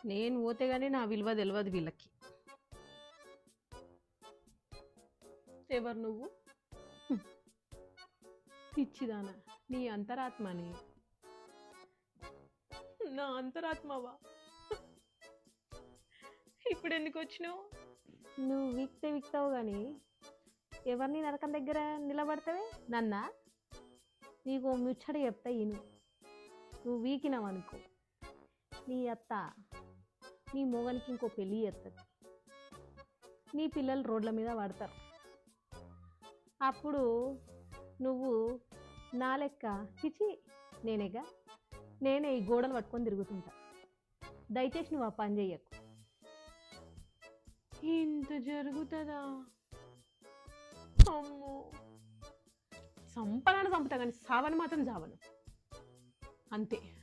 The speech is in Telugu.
నేను పోతే గానీ నా విలువ తెలియదు వీళ్ళకి. ఎవరు నువ్వు? పిచ్చిదానా, నీ అంతరాత్మని. నా అంతరాత్మవా? ఇప్పుడు ఎందుకు వచ్చినావు? నువ్వు విక్తావు కానీ ఎవరిని నరకం దగ్గర నిలబడతావే నన్నా? నీకు ముచ్చట చెప్తా ఈను. నువ్వు వీకినావు అనుకో, నీ అత్త నీ మొగనికి ఇంకో పెళ్ళి చేస్తుంది. నీ పిల్లలు రోడ్ల మీద పడతారు. అప్పుడు నువ్వు నా లెక్క చిచి నేనే ఈ గోడలు పట్టుకొని తిరుగుతుంటా. దయచేసి నువ్వు ఆ పని చెయ్యకు. ఇంత జరుగుతుందా? అమ్మో, చంపనని చంపుతా కానీ సావని మాత్రం చావను, అంతే.